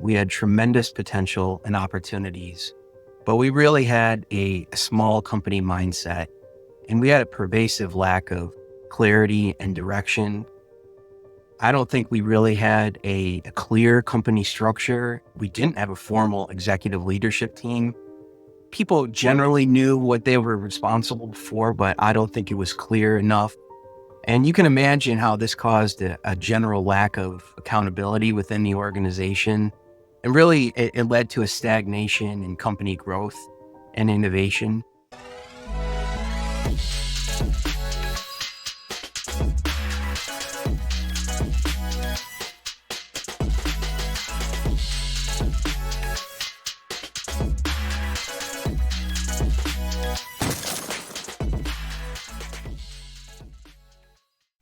We had tremendous potential and opportunities, but we really had a small company mindset, and we had a pervasive lack of clarity and direction. I don't think we really had a clear company structure. We didn't have a formal executive leadership team. People generally knew what they were responsible for, but I don't think it was clear enough. And you can imagine how this caused a general lack of accountability within the organization. And really, it led to a stagnation in company growth and innovation.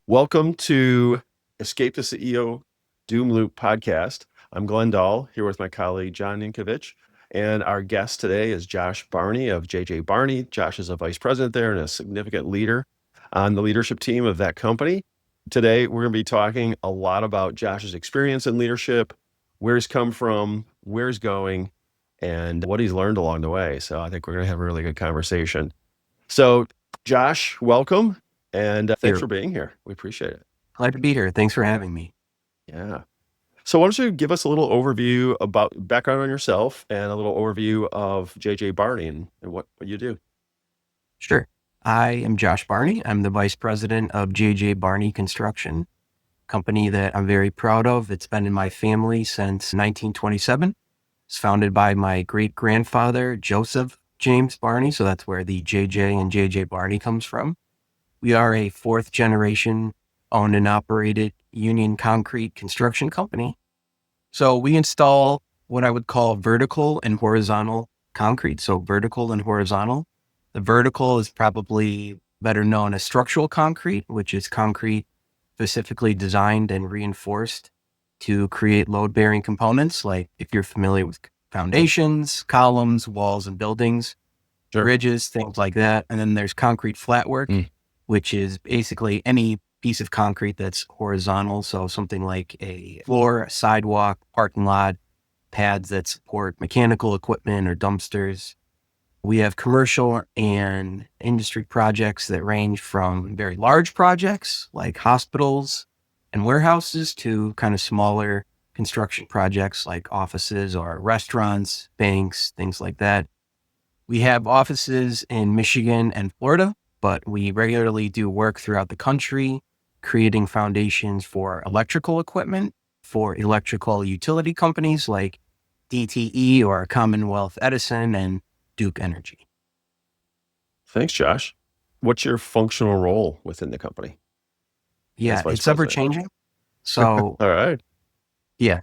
Welcome to Escape the CEO Doom Loop podcast. I'm Glen, Dall, here with my colleague, John Ninkovich. And our guest today is Josh Barney of Barney. Josh is a vice president there and a significant leader on the leadership team of that company. Today, we're going to be talking a lot about Josh's experience in leadership, where he's come from, where he's going, and what he's learned along the way. So I think we're going to have a really good conversation. So Josh, welcome. And thanks for being here. We appreciate it. Glad to be here. Thanks for having me. Yeah. So why don't you give us a little overview about background on yourself and a little overview of Barney and what you do? Sure. I am Josh Barney. I'm the vice president of Barney Construction, company that I'm very proud of. It's been in my family since 1927. It's founded by my great-grandfather, Joseph James Barney. So that's where the JJ and Barney comes from. We are a fourth generation owned and operated union concrete construction company. So we install what I would call vertical and horizontal concrete. So vertical and horizontal. The vertical is probably better known as structural concrete, which is concrete specifically designed and reinforced to create load-bearing components. Like if you're familiar with foundations, columns, walls, and buildings, bridges, things like that. And then there's concrete flatwork, which is basically any piece of concrete that's horizontal. So something like a floor, a sidewalk, parking lot, pads that support mechanical equipment or dumpsters. We have commercial and industry projects that range from very large projects like hospitals and warehouses to kind of smaller construction projects like offices or restaurants, banks, things like that. We have offices in Michigan and Florida, but we regularly do work throughout the country, creating foundations for electrical equipment, for electrical utility companies like DTE or Commonwealth Edison and Duke Energy. Thanks, Josh. What's your functional role within the company? Yeah, it's ever changing. So, all right. Yeah.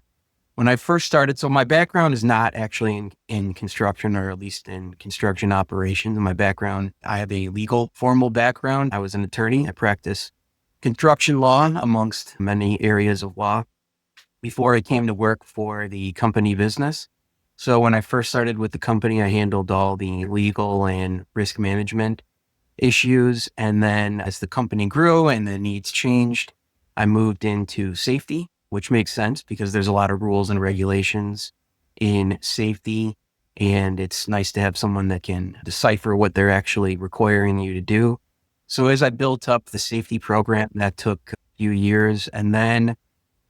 When I first started, so my background is not actually in construction, or at least in construction operations. In my background, I have a legal formal background. I was an attorney. I practiced construction law amongst many areas of law before I came to work for the company business. So when I first started with the company, I handled all the legal and risk management issues. And then as the company grew and the needs changed, I moved into safety, which makes sense because there's a lot of rules and regulations in safety. And it's nice to have someone that can decipher what they're actually requiring you to do. So as I built up the safety program, that took a few years. And then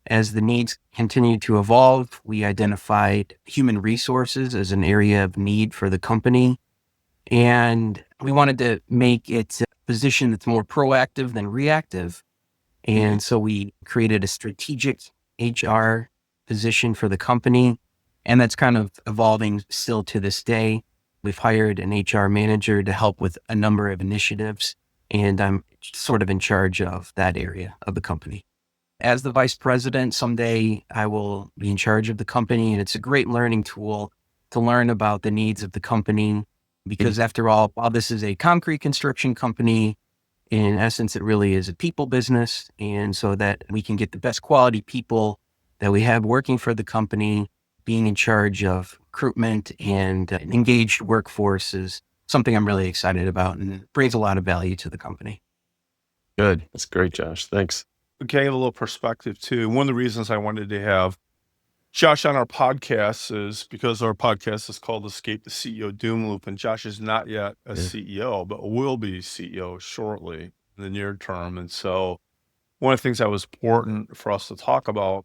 as the needs continued to evolve, we identified human resources as an area of need for the company. And we wanted to make it a position that's more proactive than reactive. And so we created a strategic HR position for the company. And that's kind of evolving still to this day. We've hired an HR manager to help with a number of initiatives. And I'm sort of in charge of that area of the company. As the vice president, someday I will be in charge of the company. And it's a great learning tool to learn about the needs of the company. Because after all, while this is a concrete construction company, in essence, it really is a people business. And so that we can get the best quality people that we have working for the company, being in charge of recruitment and an engaged workforce is something I'm really excited about and brings a lot of value to the company. Good. That's great, Josh. Thanks. Okay, a little perspective too. One of the reasons I wanted to have Josh on our podcast is because our podcast is called Escape the CEO Doom Loop, and Josh is not yet a Yeah. CEO, but will be CEO shortly in the near term. And so one of the things that was important for us to talk about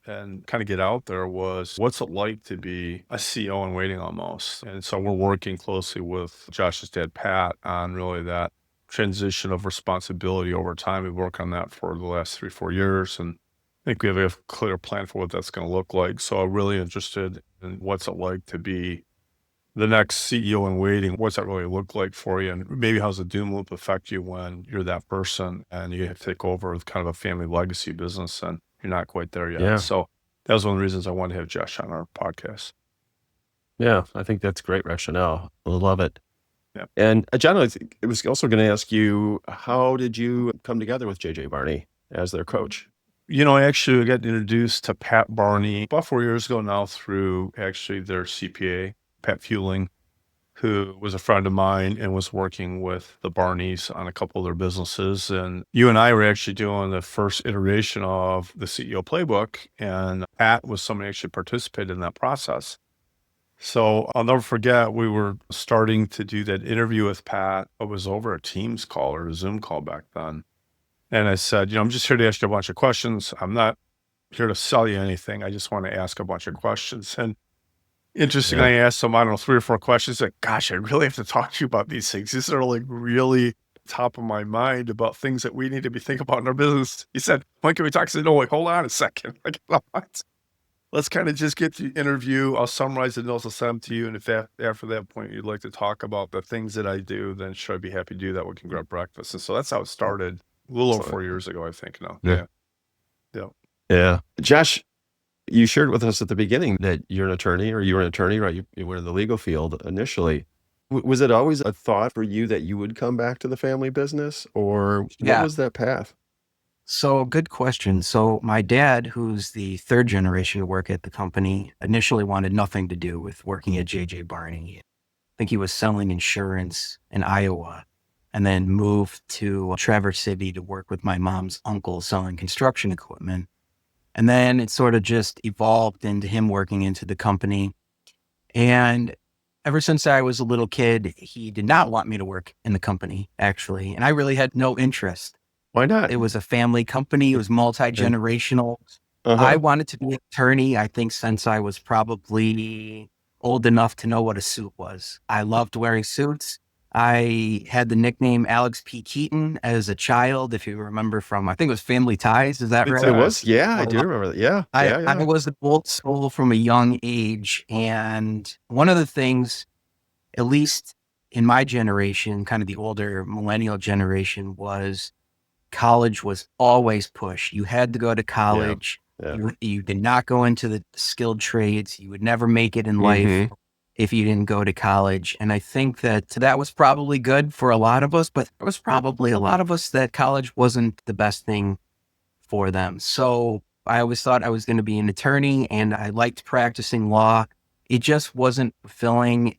and kind of get out there was what's it like to be a CEO in waiting almost. And so we're working closely with Josh's dad, Pat, on really that transition of responsibility over time. We've worked on that for the last 3-4 years. And I think we have a clear plan for what that's going to look like. So I'm really interested in what's it like to be the next CEO in waiting. What's that really look like for you? And maybe how's the doom loop affect you when you're that person and you have to take over with kind of a family legacy business and you're not quite there yet. Yeah. So that was one of the reasons I wanted to have Josh on our podcast. Yeah, I think that's great rationale. I love it. Yeah. And John, I was also going to ask you, how did you come together with JJ Barney as their coach? I actually got introduced to Pat Barney about 4 years ago now through actually their CPA, Pat Fueling, who was a friend of mine and was working with the Barneys on a couple of their businesses. And you and I were actually doing the first iteration of the CEO playbook, and Pat was somebody who actually participated in that process. So I'll never forget, we were starting to do that interview with Pat. It was over a Teams call or a Zoom call back then. And I said, I'm just here to ask you a bunch of questions. I'm not here to sell you anything. I just want to ask a bunch of questions. And interestingly, I asked him, I don't know, 3 or 4 questions. Like, gosh, I really have to talk to you about these things. These are like really top of my mind about things that we need to be thinking about in our business. He said, when can we talk? I said, no, wait, hold on a second. Like, let's kind of just get to the interview. I'll summarize the notes, I'll send them to you. And if after that point you'd like to talk about the things that I do, then sure, I'd be happy to do that. We can grab breakfast. And so that's how it started a little over 4 years ago, I think now. Yeah. Yeah. Josh, you shared with us at the beginning that you're an attorney, or you were an attorney, right? You were in the legal field initially. Was it always a thought for you that you would come back to the family business, or what Yeah. was that path? So good question. So my dad, who's the third generation to work at the company, initially wanted nothing to do with working at JJ Barney. I think he was selling insurance in Iowa and then moved to Traverse City to work with my mom's uncle selling construction equipment. And then it sort of just evolved into him working into the company. And ever since I was a little kid, he did not want me to work in the company, actually. And I really had no interest. Why not? It was a family company. It was multi-generational. Uh-huh. I wanted to be an attorney, I think, since I was probably old enough to know what a suit was. I loved wearing suits. I had the nickname Alex P. Keaton as a child, if you remember from, I think it was Family Ties. Is that right? It was? Yeah, I do remember that. Yeah. I was old school from a young age. And one of the things, at least in my generation, kind of the older millennial generation, was college was always pushed. You had to go to college. Yeah. You did not go into the skilled trades. You would never make it in life if you didn't go to college. And I think that was probably good for a lot of us, but there was probably a lot of us that college wasn't the best thing for them. So I always thought I was going to be an attorney, and I liked practicing law. It just wasn't fulfilling.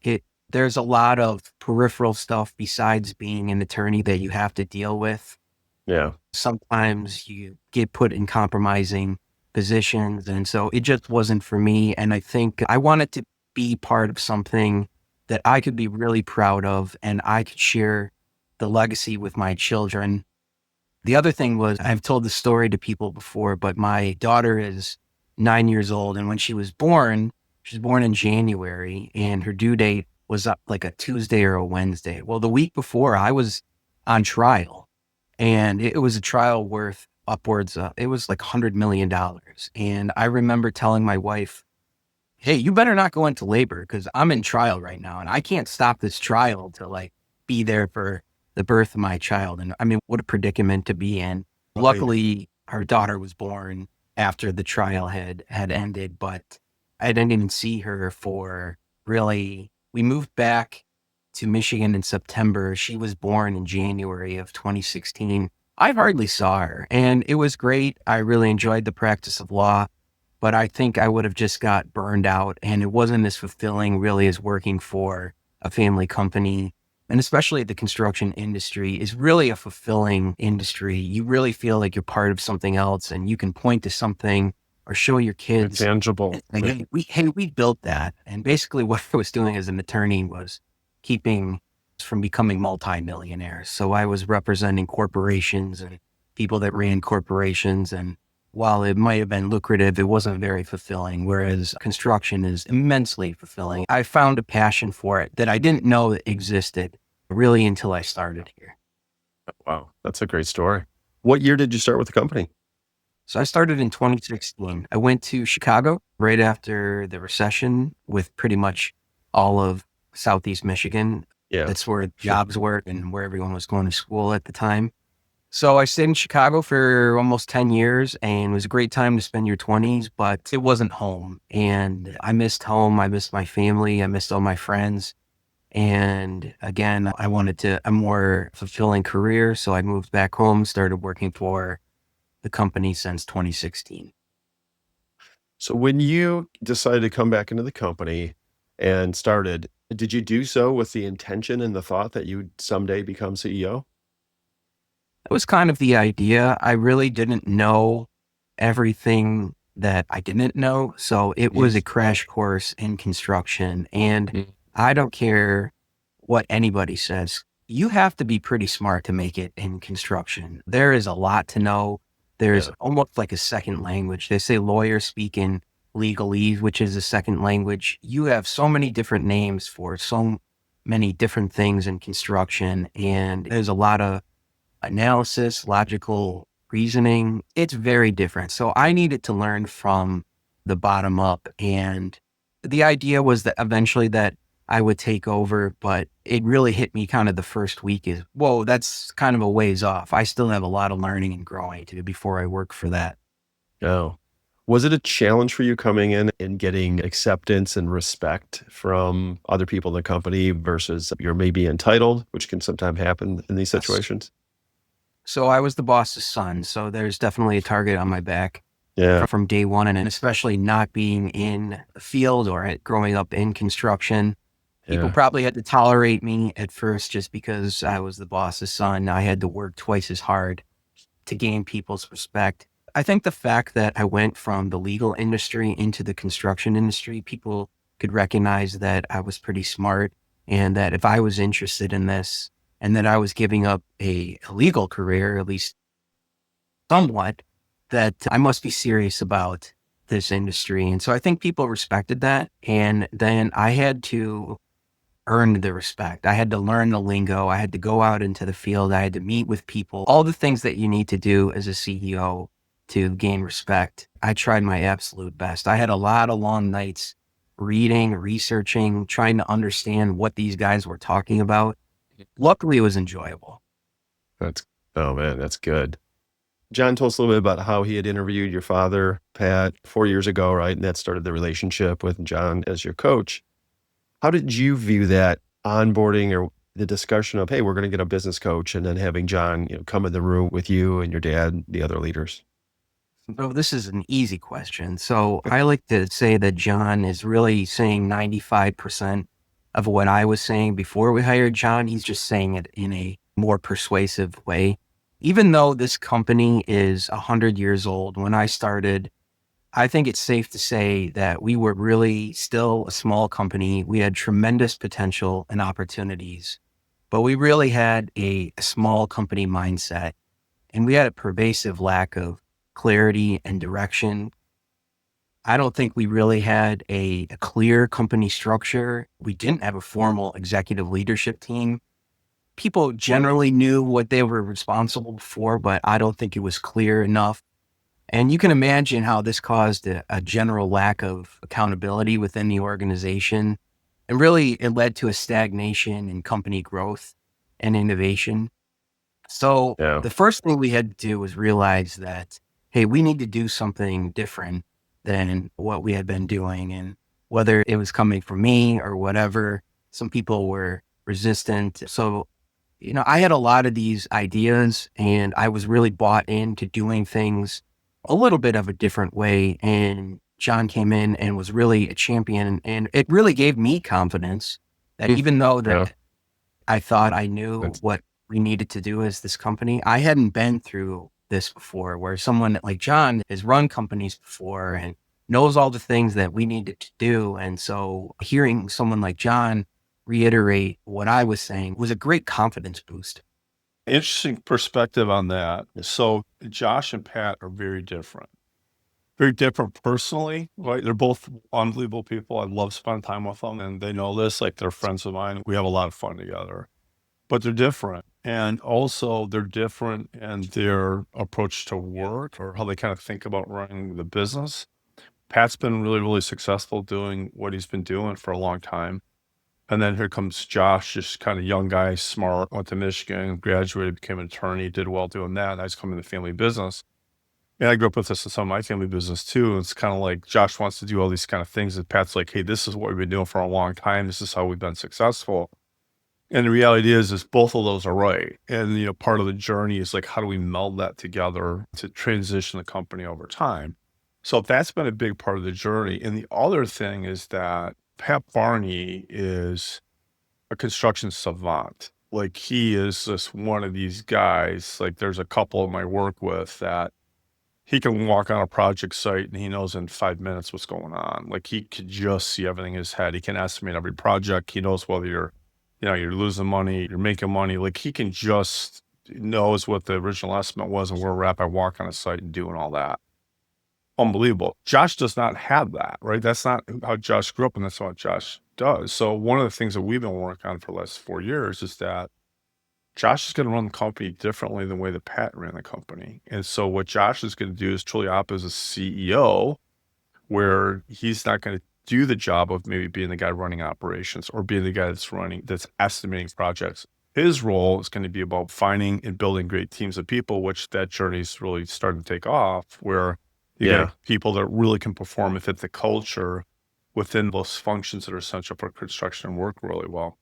There's a lot of peripheral stuff besides being an attorney that you have to deal with. Yeah. Sometimes you get put in compromising positions. And so it just wasn't for me. And I think I wanted to be part of something that I could be really proud of, and I could share the legacy with my children. The other thing was, I've told the story to people before, but my daughter is 9 years old. And when she was born in January, and her due date was up like a Tuesday or a Wednesday. Well, the week before, I was on trial, and it was a trial worth upwards of, it was like $100 million. And I remember telling my wife, hey, you better not go into labor because I'm in trial right now, and I can't stop this trial to like be there for the birth of my child. And I mean, what a predicament to be in. Right. Luckily, our daughter was born after the trial had ended, but I didn't even see her for really, we moved back to Michigan in September. She was born in January of 2016. I hardly saw her, and it was great. I really enjoyed the practice of law, but I think I would have just got burned out, and it wasn't as fulfilling really as working for a family company. And especially the construction industry is really a fulfilling industry. You really feel like you're part of something else, and you can point to something or show your kids. Tangible. Like, hey, we built that. And basically what I was doing as an attorney was keeping us from becoming multimillionaires. So I was representing corporations and people that ran corporations. And while it might have been lucrative, it wasn't very fulfilling, whereas construction is immensely fulfilling. I found a passion for it that I didn't know existed really until I started here. Wow, that's a great story. What year did you start with the company? So I started in 2016. I went to Chicago right after the recession with pretty much all of Southeast Michigan. Yeah. That's where jobs were and where everyone was going to school at the time. So I stayed in Chicago for almost 10 years, and it was a great time to spend your 20s, but it wasn't home. And I missed home. I missed my family. I missed all my friends. And again, I wanted a more fulfilling career. So I moved back home, started working for the company since 2016. So when you decided to come back into the company and started, did you do so with the intention and the thought that you'd someday become CEO? That was kind of the idea. I really didn't know everything that I didn't know. So it was a crash course in construction. And I don't care what anybody says. You have to be pretty smart to make it in construction. There is a lot to know. There's Yeah. almost like a second language. They say lawyers speak in legalese, which is a second language. You have so many different names for so many different things in construction. And there's a lot of analysis, logical reasoning. It's very different. So I needed to learn from the bottom up. And the idea was that eventually that I would take over, but it really hit me kind of the first week is, whoa, that's kind of a ways off. I still have a lot of learning and growing to do before I work for that. Oh. Was it a challenge for you coming in and getting acceptance and respect from other people in the company versus you're maybe entitled, which can sometimes happen in these situations? So I was the boss's son. So there's definitely a target on my back Yeah. from day one. And especially not being in the field or growing up in construction. People Yeah. probably had to tolerate me at first just because I was the boss's son. I had to work twice as hard to gain people's respect. I think the fact that I went from the legal industry into the construction industry, people could recognize that I was pretty smart and that if I was interested in this and that I was giving up a legal career, at least somewhat, that I must be serious about this industry. And so I think people respected that. And then I had to earn the respect. I had to learn the lingo. I had to go out into the field. I had to meet with people, all the things that you need to do as a CEO to gain respect. I tried my absolute best. I had a lot of long nights reading, researching, trying to understand what these guys were talking about. Luckily, it was enjoyable. Oh man, that's good. John told us a little bit about how he had interviewed your father, Pat, 4 years ago, right? And that started the relationship with John as your coach. How did you view that onboarding or the discussion of, hey, we're going to get a business coach, and then having John, come in the room with you and your dad, and the other leaders? So this is an easy question. So I like to say that John is really saying 95% of what I was saying before we hired John. He's just saying it in a more persuasive way. Even though this company is 100 years old, when I started, I think it's safe to say that we were really still a small company. We had tremendous potential and opportunities, but we really had a small company mindset and we had a pervasive lack of clarity and direction. I don't think we really had a clear company structure. We didn't have a formal executive leadership team. People generally knew what they were responsible for, but I don't think it was clear enough. And you can imagine how this caused a general lack of accountability within the organization. And really, it led to a stagnation in company growth and innovation. So Yeah. the first thing we had to do was realize that, hey, we need to do something different than what we had been doing. And whether it was coming from me or whatever, some people were resistant. So, I had a lot of these ideas and I was really bought into doing things a little bit of a different way. And John came in and was really a champion. And it really gave me confidence that even though Yeah. that I thought I knew That's, what we needed to do as this company, I hadn't been through this before, where someone like John has run companies before and knows all the things that we needed to do. And so hearing someone like John reiterate what I was saying was a great confidence boost. Interesting perspective on that. So Josh and Pat are very different personally, right? They're both unbelievable people. I love spending time with them, and they know this. Like they're friends of mine. We have a lot of fun together, but they're different. And also, they're different in their approach to work or how they kind of think about running the business. Pat's been really, really successful doing what he's been doing for a long time. And then here comes Josh, just kind of young guy, smart, went to Michigan, graduated, became an attorney, did well doing that. Now he's coming to the family business. And I grew up with this in some of my family business too. It's kind of like Josh wants to do all these kind of things. And Pat's like, hey, this is what we've been doing for a long time. This is how we've been successful. And the reality is both of those are right. And, part of the journey is like, how do we meld that together to transition the company over time? So that's been a big part of the journey. And the other thing is that Pat Barney is a construction savant. Like he is just one of these guys. Like there's a couple of my work with that he can walk on a project site and he knows in 5 minutes what's going on. Like he could just see everything in his head. He can estimate every project. He knows whether you're losing money, you're making money. Like he can just knows what the original estimate was and where we're at by walking on a site and doing all that. Unbelievable. Josh does not have that, right? That's not how Josh grew up, and that's not what Josh does. So one of the things that we've been working on for the last 4 years is that Josh is going to run the company differently than the way that Pat ran the company. And so what Josh is going to do is truly opt as a CEO, where he's not going to do the job of maybe being the guy running operations or being the guy that's estimating projects. His role is going to be about finding and building great teams of people, which that journey is really starting to take off, where you get people that really can perform and fit the culture within those functions that are essential for construction and work really well.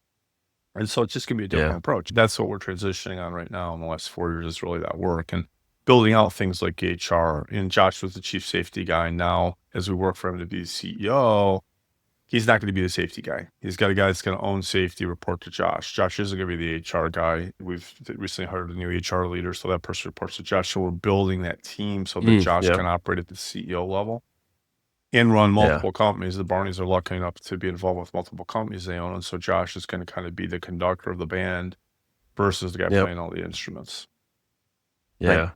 And so it's just going to be a different approach. That's what we're transitioning on right now in the last 4 years is really that work and building out things like HR. And Josh was the chief safety guy. Now, as we work for him to be the CEO, he's not going to be the safety guy. He's got a guy that's going to own safety, report to Josh. Josh isn't going to be the HR guy. We've recently hired a new HR leader, so that person reports to Josh. So we're building that team so that Josh can operate at the CEO level and run multiple companies. The Barneys are lucky enough to be involved with multiple companies they own. And so Josh is going to kind of be the conductor of the band versus the guy playing all the instruments. Yeah. Right.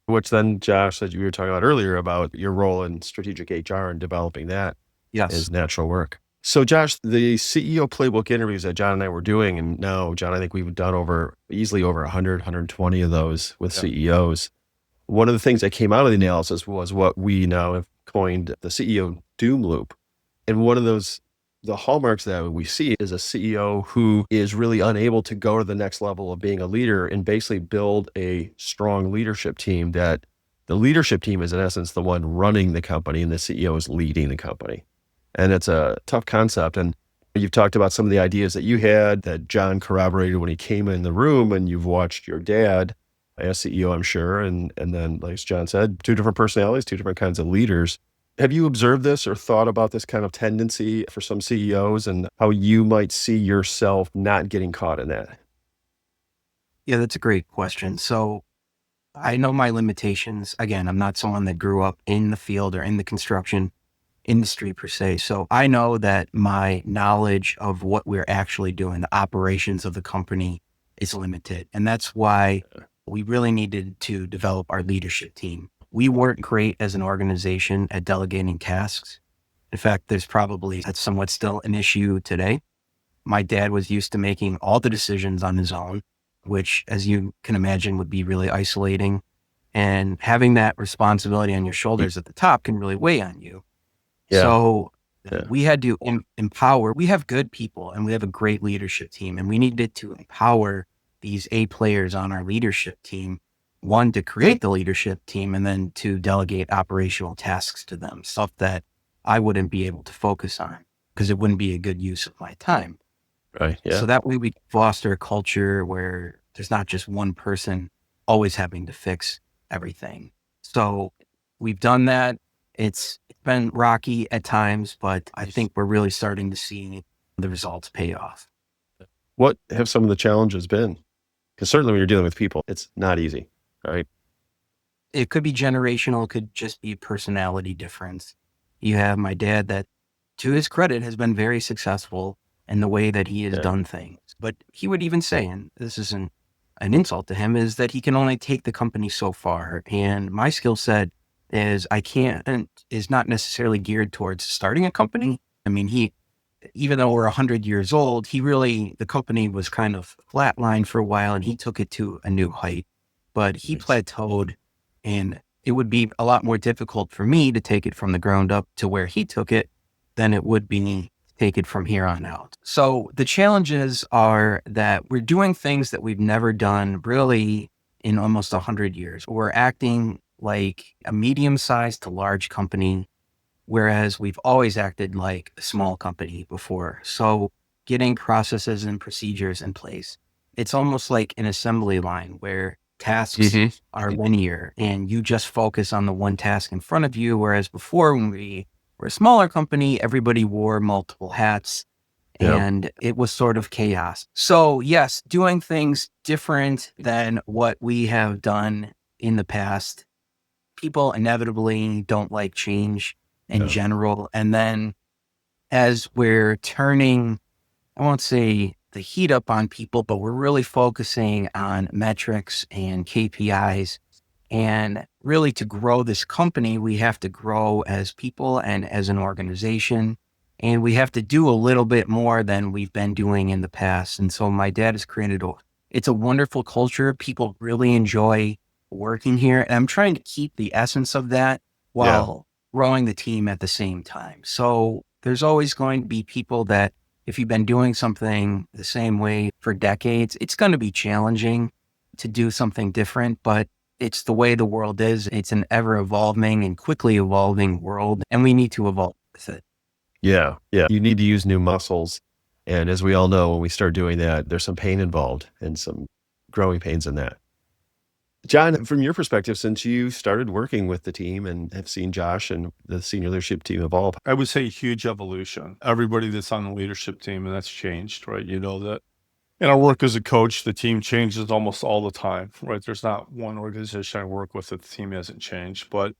Which then, Josh, that you were talking about earlier about your role in strategic HR and developing that is natural work. So Josh, the CEO playbook interviews that John and I were doing, and now, John, I think we've done easily over 100, 120 of those with CEOs. One of the things that came out of the analysis was what we now have coined the CEO doom loop. And one of the hallmarks that we see is a CEO who is really unable to go to the next level of being a leader and basically build a strong leadership team, that the leadership team is in essence the one running the company and the CEO is leading the company. And it's a tough concept. And you've talked about some of the ideas that you had that John corroborated when he came in the room, and you've watched your dad as CEO, I'm sure. And then, like John said, two different personalities, two different kinds of leaders. Have you observed this or thought about this kind of tendency for some CEOs and how you might see yourself not getting caught in that? Yeah, that's a great question. So I know my limitations. Again, I'm not someone that grew up in the field or in the construction industry per se. So I know that my knowledge of what we're actually doing, the operations of the company, is limited. And that's why we really needed to develop our leadership team. We weren't great as an organization at delegating tasks. In fact, that's somewhat still an issue today. My dad was used to making all the decisions on his own, which, as you can imagine, would be really isolating. And having that responsibility on your shoulders at the top can really weigh on you. So we had to empower. We have good people and we have a great leadership team, and we needed to empower these A players on our leadership team, one, to create the leadership team, and then to delegate operational tasks to them, stuff that I wouldn't be able to focus on because it wouldn't be a good use of my time. Right. Yeah. So that way we foster a culture where there's not just one person always having to fix everything. So we've done that. It's been rocky at times, but I think we're really starting to see the results pay off. What have some of the challenges been? Because certainly when you're dealing with people, it's not easy, right? it could be generational. It could just be personality difference. You have my dad that, to his credit, has been very successful in the way that he has Yeah. done things. But he would even say, and this isn't an insult to him, is that he can only take the company so far. And my skill set is is not necessarily geared towards starting a company. I mean, even though we're 100 years old, the company was kind of flatlined for a while and he took it to a new height. But he Nice. plateaued, and it would be a lot more difficult for me to take it from the ground up to where he took it than it would be to take it from here on out. So the challenges are that we're doing things that we've never done really in almost 100 years. We're acting like a medium-sized to large company, whereas we've always acted like a small company before. So getting processes and procedures in place, it's almost like an assembly line where tasks Hmm. are linear and you just focus on the one task in front of you. Whereas before, when we were a smaller company, everybody wore multiple hats Yeah. and it was sort of chaos. So yes, doing things different than what we have done in the past. People inevitably don't like change in Yeah. general. And then as we're turning, I won't say the heat up on people, but we're really focusing on metrics and KPIs. And really, to grow this company, we have to grow as people and as an organization. And we have to do a little bit more than we've been doing in the past. And so my dad has created it's a wonderful culture. People really enjoy working here. And I'm trying to keep the essence of that Yeah. while growing the team at the same time. So there's always going to be people that, if you've been doing something the same way for decades, it's going to be challenging to do something different, but it's the way the world is. It's an ever evolving and quickly evolving world, and we need to evolve with it. Yeah. Yeah. You need to use new muscles. And as we all know, when we start doing that, there's some pain involved and some growing pains in that. John, from your perspective, since you started working with the team and have seen Josh and the senior leadership team evolve. I would say huge evolution. Everybody that's on the leadership team, and that's changed, right? You know that in our work as a coach, the team changes almost all the time, right? There's not one organization I work with that the team hasn't changed, but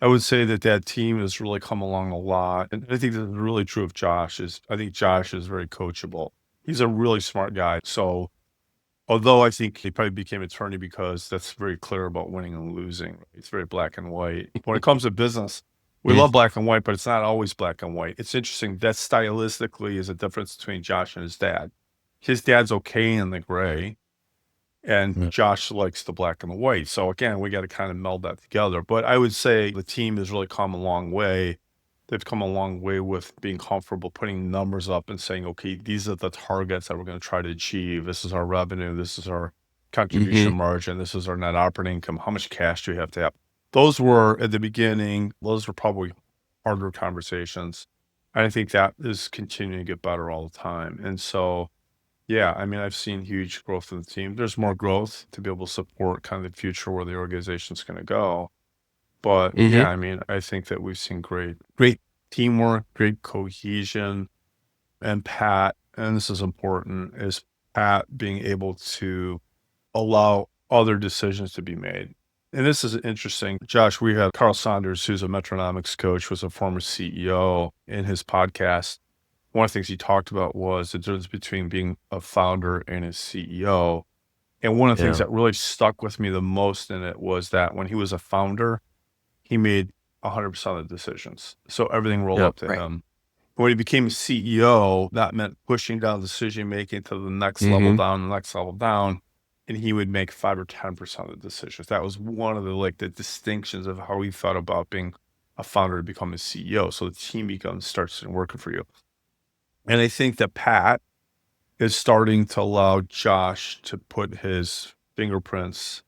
I would say that that team has really come along a lot. And I think that's really true of Josh. I think Josh is very coachable. He's a really smart guy. So although I think he probably became attorney because that's very clear about winning and losing. It's very black and white. When it comes to business, we love black and white, but it's not always black and white. It's interesting that stylistically is a difference between Josh and his dad. His dad's okay in the gray, and Yeah. Josh likes the black and the white. So again, we got to kind of meld that together. But I would say the team has really come a long way. They've come a long way with being comfortable putting numbers up and saying, okay, these are the targets that we're going to try to achieve. This is our revenue. This is our contribution margin. This is our net operating income. How much cash do we have to have? Those were at the beginning, those were probably harder conversations. And I think that is continuing to get better all the time. And so, yeah, I mean, I've seen huge growth in the team. There's more growth to be able to support kind of the future where the organization's going to go. But yeah, I mean, I think that we've seen great teamwork, great cohesion, and Pat, and this is important, is Pat being able to allow other decisions to be made. And this is interesting. Josh, we had Carl Saunders, who's a metronomics coach, was a former CEO in his podcast. One of the things he talked about was the difference between being a founder and a CEO. And one of the things Yeah. that really stuck with me the most in it was that when he was a founder, he made 100% of the decisions. So everything rolled Yeah. up to Right. him. When he became a CEO, that meant pushing down decision making to the next level Hmm. down, the next level down, and he would make 5 or 10% of the decisions. That was one of the distinctions of how he thought about being a founder to become a CEO. So the team starts working for you. And I think that Pat is starting to allow Josh to put his fingerprints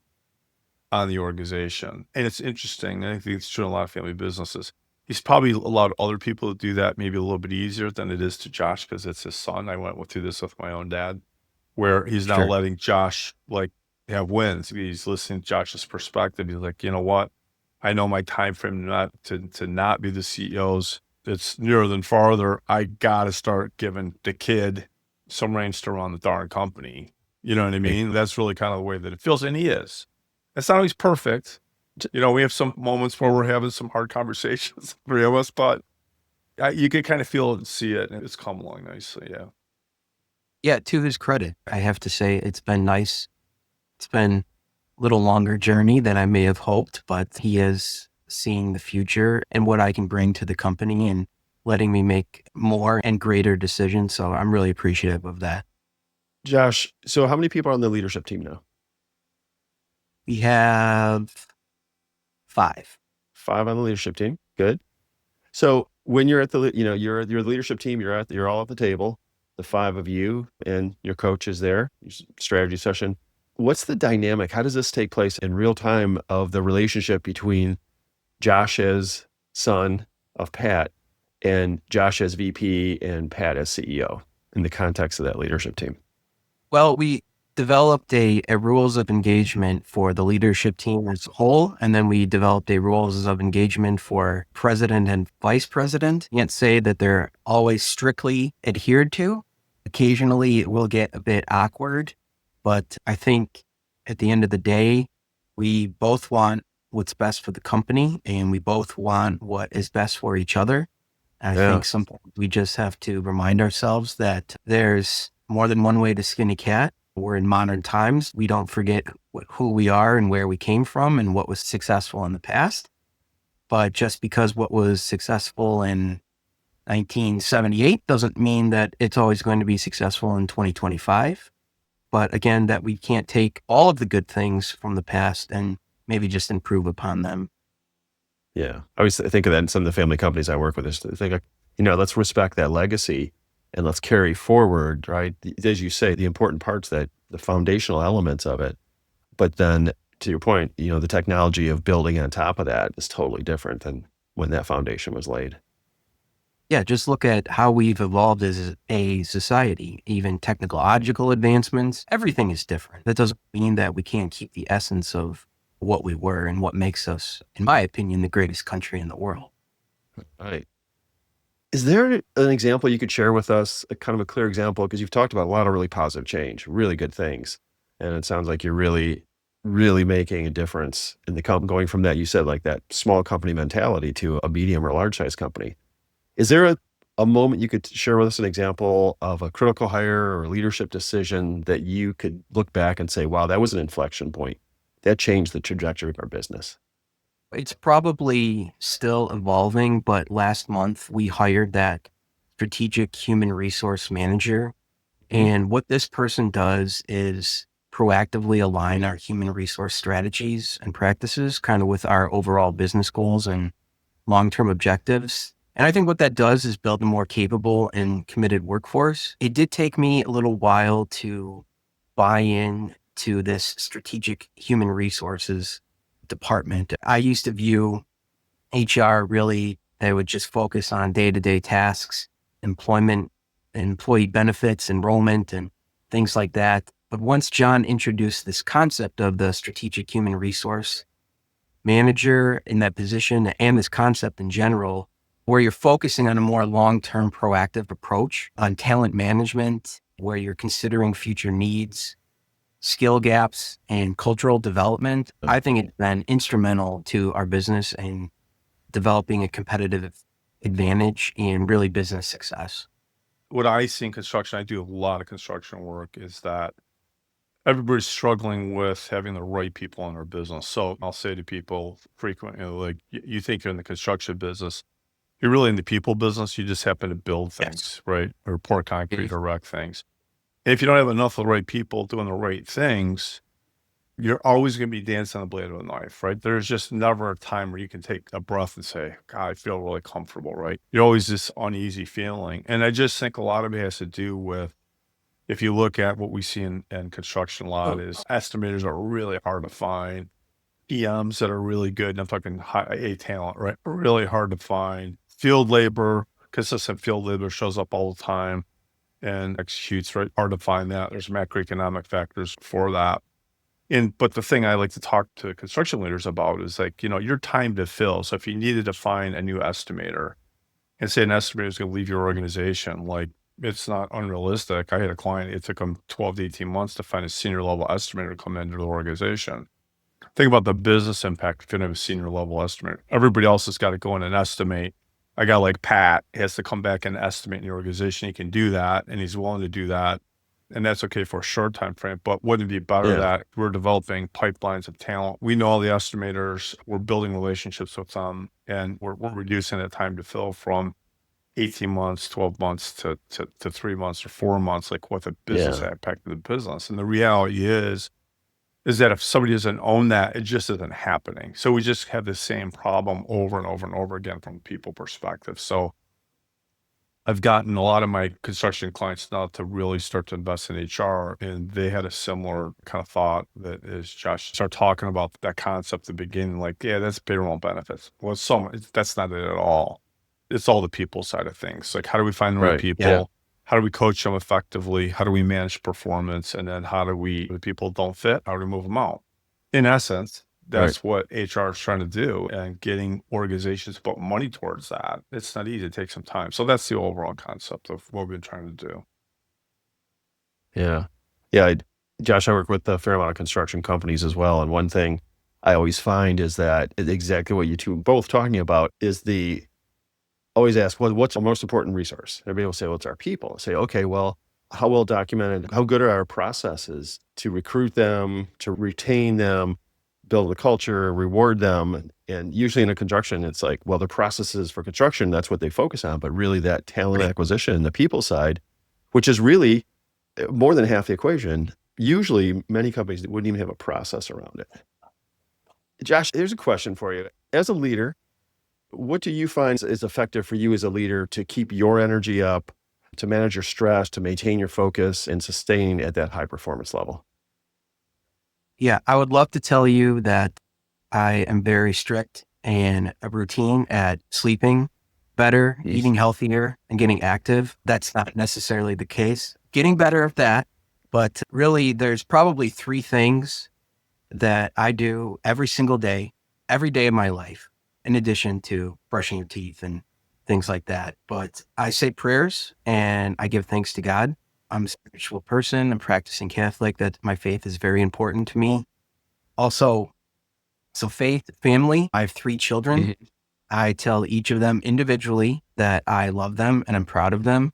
on the organization. And it's interesting. And I think it's true in a lot of family businesses. He's probably allowed other people to do that maybe a little bit easier than it is to Josh because it's his son. I went through this with my own dad, where he's now Sure. letting Josh have wins. He's listening to Josh's perspective. He's like, you know what? I know my time frame to not be the CEO's. It's nearer than farther. I gotta start giving the kid some reins to run the darn company. You know what I mean? That's really kind of the way that it feels. And he is. It's not always perfect, We have some moments where we're having some hard conversations, three of us, but you can kind of feel it and see it, and it's come along nicely. Yeah. Yeah, to his credit, I have to say it's been nice. It's been a little longer journey than I may have hoped, but he is seeing the future and what I can bring to the company and letting me make more and greater decisions. So I'm really appreciative of that. Josh, so how many people are on the leadership team now? We have 5. 5 on the leadership team. Good. So when you're at you're the leadership team, you're all at the table, the 5 of you and your coach is there, your strategy session. What's the dynamic? How does this take place in real time of the relationship between Josh as son of Pat and Josh as VP and Pat as CEO in the context of that leadership team? Well, we developed a rules of engagement for the leadership team as a whole, and then we developed a rules of engagement for president and vice president. You can't say that they're always strictly adhered to. Occasionally, it will get a bit awkward, but I think at the end of the day, we both want what's best for the company, and we both want what is best for each other. I Yeah. think sometimes we just have to remind ourselves that there's more than one way to skin a cat. We're in modern times. We don't forget who we are and where we came from and what was successful in the past. But just because what was successful in 1978 doesn't mean that it's always going to be successful in 2025. But again, that we can't take all of the good things from the past and maybe just improve upon them. Yeah. I always think of that in some of the family companies I work with is to think, let's respect that legacy and let's carry forward, right? As you say, the important parts, that the foundational elements of it. But then to your point, the technology of building on top of that is totally different than when that foundation was laid. Yeah, just look at how we've evolved as a society, even technological advancements, everything is different. That doesn't mean that we can't keep the essence of what we were and what makes us, in my opinion, the greatest country in the world. Right. Is there an example you could share with us, a kind of a clear example? Because you've talked about a lot of really positive change, really good things. And it sounds like you're really, really making a difference in the company, going from that, you said, like that small company mentality to a medium or large size company. Is there a moment you could share with us, an example of a critical hire or leadership decision that you could look back and say, wow, that was an inflection point that changed the trajectory of our business? It's probably still evolving, but last month we hired that strategic human resource manager. Mhm. And what this person does is proactively align our human resource strategies and practices kind of with our overall business goals and long-term objectives. And I think what that does is build a more capable and committed workforce. It did take me a little while to buy in to this strategic human resources department. I used to view HR really, they would just focus on day-to-day tasks, employment, employee benefits, enrollment, and things like that. But once John introduced this concept of the strategic human resource manager in that position and this concept in general, where you're focusing on a more long-term proactive approach on talent management, where you're considering future needs, skill gaps, and cultural development, I think it's been instrumental to our business and developing a competitive advantage and really business success. What I see in construction, I do a lot of construction work, is that everybody's struggling with having the right people in their business. So I'll say to people frequently, like, you think you're in the construction business, you're really in the people business. You just happen to build Yes. things, right? Or pour concrete Mhm. or wreck things. And if you don't have enough of the right people doing the right things, you're always going to be dancing on the blade of a knife, right? There's just never a time where you can take a breath and say, God, I feel really comfortable, right? You're always this uneasy feeling. And I just think a lot of it has to do with, if you look at what we see in construction a lot, is estimators are really hard to find. PMs that are really good, and I'm talking high A talent, right? Really hard to find. Field labor, consistent field labor shows up all the time and executes, right? Hard to find that. There's macroeconomic factors for that. But the thing I like to talk to construction leaders about is, like, your time to fill. So if you needed to find a new estimator, and say an estimator is going to leave your organization, like, it's not unrealistic. I had a client, it took him 12 to 18 months to find a senior level estimator to come into the organization. Think about the business impact if you don't have a senior level estimate. Everybody else has got to go in and estimate. A guy like Pat has to come back and estimate in the organization. He can do that, and he's willing to do that. And that's okay for a short time frame. But wouldn't it be better Yeah. that we're developing pipelines of talent? We know all the estimators, we're building relationships with them, and we're reducing that time to fill from 18 months, 12 months to 3 months or 4 months, like what the business Yeah. impact of the business. And the reality is that if somebody doesn't own that, it just isn't happening. So we just have the same problem over and over and over again from a people perspective. So I've gotten a lot of my construction clients now to really start to invest in HR, and they had a similar kind of thought that as Josh started talking about that concept at the beginning, like, yeah, that's payroll and benefits. Well, that's not it at all. It's all the people side of things. Like, how do we find the right Right. people? Yeah. How do we coach them effectively? How do we manage performance? And then when people don't fit, how do we move them out? In essence, Right. that's what HR is trying to do, and getting organizations to put money towards that. It's not easy. It takes some time. So that's the overall concept of what we've been trying to do. Yeah. Yeah. Josh, I work with a fair amount of construction companies as well. And one thing I always find is that exactly what you two are both talking about is always ask, well, what's the most important resource? Everybody will say, well, it's our people. Say, okay, well, how well documented, how good are our processes to recruit them, to retain them, build the culture, reward them? And usually in a construction, it's like, well, the processes for construction, that's what they focus on. But really that talent acquisition, the people side, which is really more than half the equation, usually many companies wouldn't even have a process around it. Josh, here's a question for you. As a leader, what do you find is effective for you as a leader to keep your energy up, to manage your stress, to maintain your focus and sustain at that high performance level? Yeah, I would love to tell you that I am very strict and a routine at sleeping better, eating healthier, and getting active. That's not necessarily the case. Getting better at that, but really there's probably three things that I do every day of my life, in addition to brushing your teeth and things like that. But I say prayers and I give thanks to God. I'm a spiritual person. I'm practicing Catholic. That my faith is very important to me. Also, so faith, family. I have three children. Mhm. I tell each of them individually that I love them and I'm proud of them.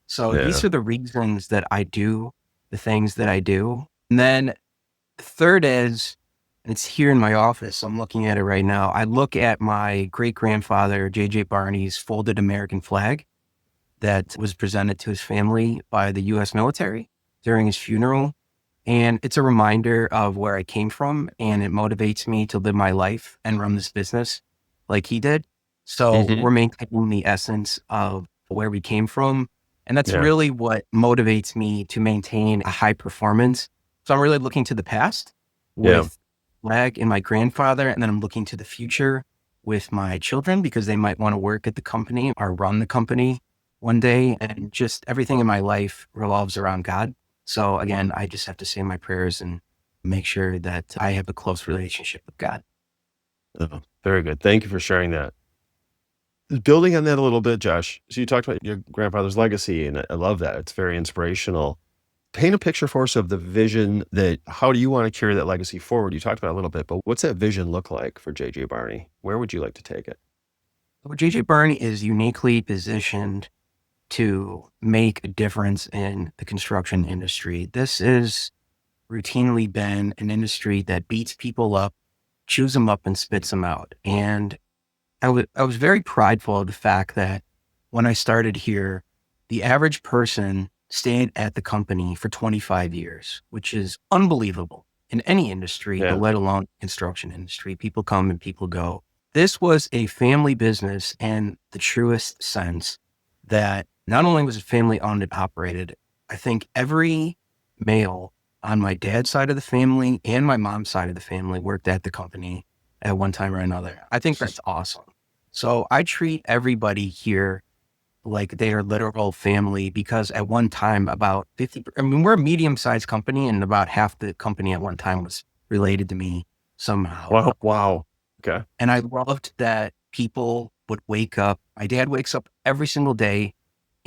So these Yeah. are the reasons that I do the things that I do. And then the third is, and it's here in my office. I'm looking at it right now. I look at my great grandfather, J.J. Barney's folded American flag that was presented to his family by the U.S. military during his funeral. And it's a reminder of where I came from, and it motivates me to live my life and run this business like he did. So Mhm. we're maintaining the essence of where we came from. And that's Yeah. really what motivates me to maintain a high performance. So I'm really looking to the past Yeah. with Lag and my grandfather, and then I'm looking to the future with my children because they might want to work at the company or run the company one day. And just everything in my life revolves around God. So again, I just have to say my prayers and make sure that I have a close relationship with God. Oh, very good. Thank you for sharing that. Building on that a little bit, Josh. So you talked about your grandfather's legacy, and I love that. It's very inspirational. Paint a picture for us of the vision that how do you want to carry that legacy forward? You talked about it a little bit, but what's that vision look like for JJ Barney? Where would you like to take it? Well, JJ Barney is uniquely positioned to make a difference in the construction industry. This is routinely been an industry that beats people up, chews them up and spits them out. And I was very prideful of the fact that when I started here, the average person stayed at the company for 25 years, which is unbelievable in any industry, but Yeah. let alone construction industry. People come and people go. This was a family business in the truest sense that not only was it family owned and operated, I think every male on my dad's side of the family and my mom's side of the family worked at the company at one time or another. I think that's awesome. So I treat everybody here like they are literal family because at one time about 50, I mean, we're a medium-sized company and about half the company at one time was related to me somehow. Wow. Wow. Okay. And I loved that people would wake up. My dad wakes up every single day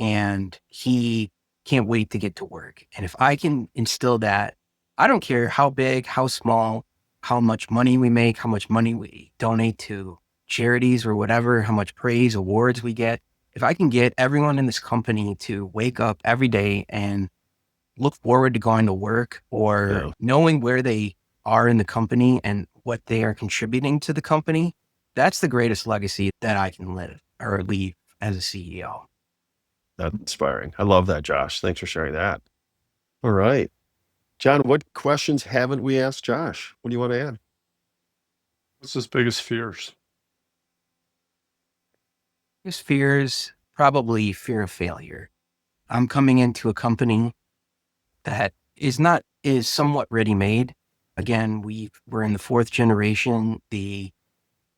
and he can't wait to get to work. And if I can instill that, I don't care how big, how small, how much money we make, how much money we donate to charities or whatever, how much praise, awards we get. If I can get everyone in this company to wake up every day and look forward to going to work or Yeah. knowing where they are in the company and what they are contributing to the company, that's the greatest legacy that I can live or leave as a CEO. That's inspiring. I love that, Josh. Thanks for sharing that. All right. John, what questions haven't we asked Josh? What do you want to add? What's his biggest fears? His fears, probably fear of failure. I'm coming into a company that is somewhat ready-made. Again, we're in the fourth generation. The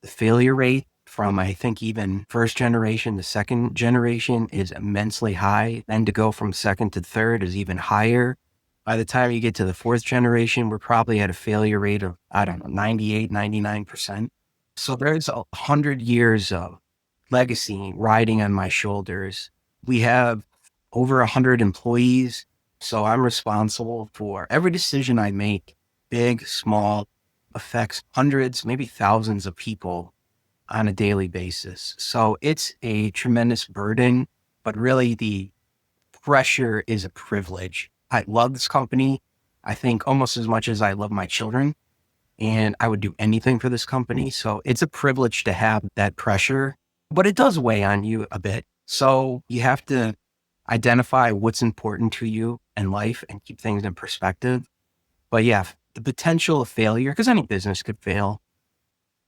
failure rate from, I think, even first generation to second generation is immensely high. Then to go from second to third is even higher. By the time you get to the fourth generation, we're probably at a failure rate of, 98, 99%. So there's 100 years of legacy riding on my shoulders. We have over 100 employees. So I'm responsible for every decision I make, big, small, affects hundreds, maybe thousands of people on a daily basis. So it's a tremendous burden, but really the pressure is a privilege. I love this company, I think almost as much as I love my children, and I would do anything for this company. So it's a privilege to have that pressure, but it does weigh on you a bit. So you have to identify what's important to you in life and keep things in perspective. But yeah, the potential of failure, because any business could fail.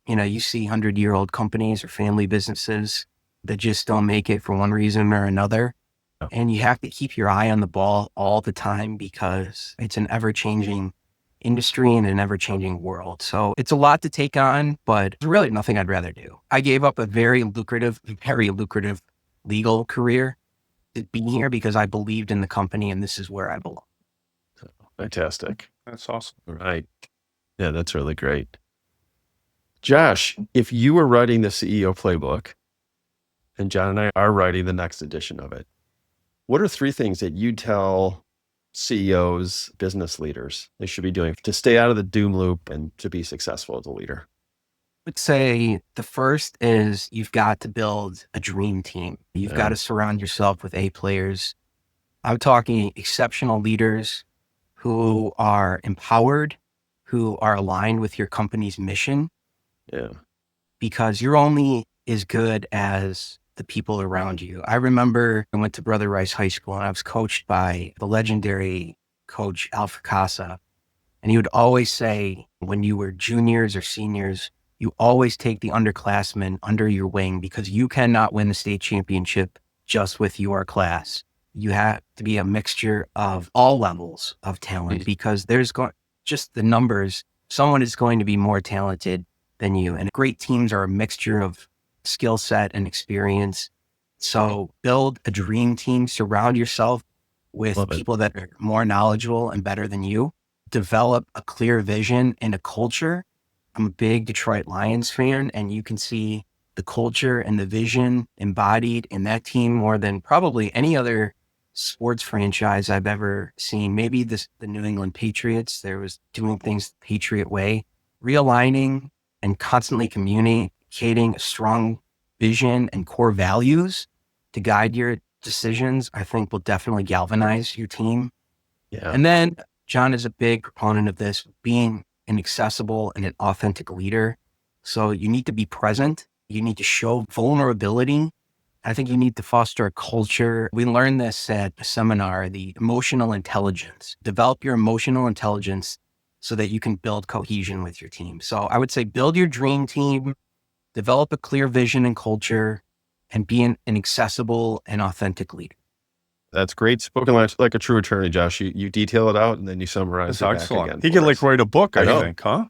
You see 100-year-old companies or family businesses that just don't make it for one reason or another. Yeah. And you have to keep your eye on the ball all the time because it's an ever-changing industry and an ever-changing world. So it's a lot to take on, but there's really nothing I'd rather do. I gave up a very lucrative legal career to be here because I believed in the company and this is where I belong. Fantastic. That's awesome. All right. Yeah, that's really great. Josh, if you were writing the CEO playbook and John and I are writing the next edition of it, what are 3 things that you tell CEOs, business leaders they should be doing to stay out of the doom loop and to be successful as a leader? Would say the first is you've got to build a dream team. You've got to surround yourself with A players. I'm talking exceptional leaders who are empowered, who are aligned with your company's mission, Yeah. because you're only as good as the people around you. I remember I went to Brother Rice High School and I was coached by the legendary coach Alpha Casa. And he would always say, when you were juniors or seniors, you always take the underclassmen under your wing because you cannot win the state championship just with your class. You have to be a mixture of all levels of talent because just the numbers, someone is going to be more talented than you. And great teams are a mixture of skill set and experience. So build a dream team, surround yourself with people that are more knowledgeable and better than you. Develop a clear vision and a culture. I'm a big Detroit Lions fan, and you can see the culture and the vision embodied in that team more than probably any other sports franchise I've ever seen. Maybe the New England Patriots, there was doing things the Patriot way, realigning and constantly communicating a strong vision and core values to guide your decisions, I think will definitely galvanize your team. Yeah. And then John is a big proponent of this, being an accessible and an authentic leader. So you need to be present. You need to show vulnerability. I think you need to foster a culture. We learned this at a seminar, the emotional intelligence. Develop your emotional intelligence so that you can build cohesion with your team. So I would say build your dream team, develop a clear vision and culture, and be an accessible and authentic leader. That's great. Spoken like a true attorney, Josh. You detail it out and then you summarize That's it back excellent. again. He could like write a book, I know. think, huh?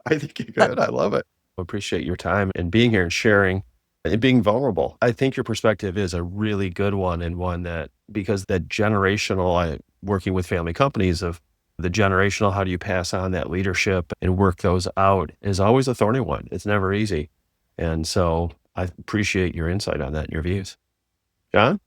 I think you could. I love it. I appreciate your time and being here and sharing and being vulnerable. I think your perspective is a really good one, and one that, because that generational, working with family companies, of the generational, how do you pass on that leadership and work those out, is always a thorny one. It's never easy. And so I appreciate your insight on that and your views. John?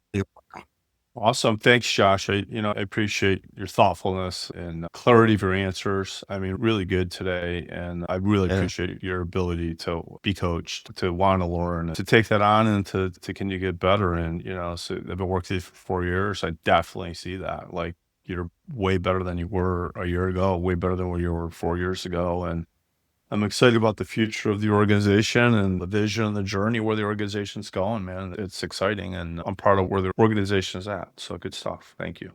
Awesome. Thanks, Josh. I appreciate your thoughtfulness and clarity of your answers. I mean, really good today. And I really Yeah. appreciate your ability to be coached, to want to learn, to take that on and to continue to get better. And, so I've been working with you for 4 years. I definitely see that. Like, you're way better than you were a year ago, way better than where you were 4 years ago. And I'm excited about the future of the organization and the vision and the journey where the organization's going, man. It's exciting, and I'm proud of where the organization is at. So good stuff. Thank you.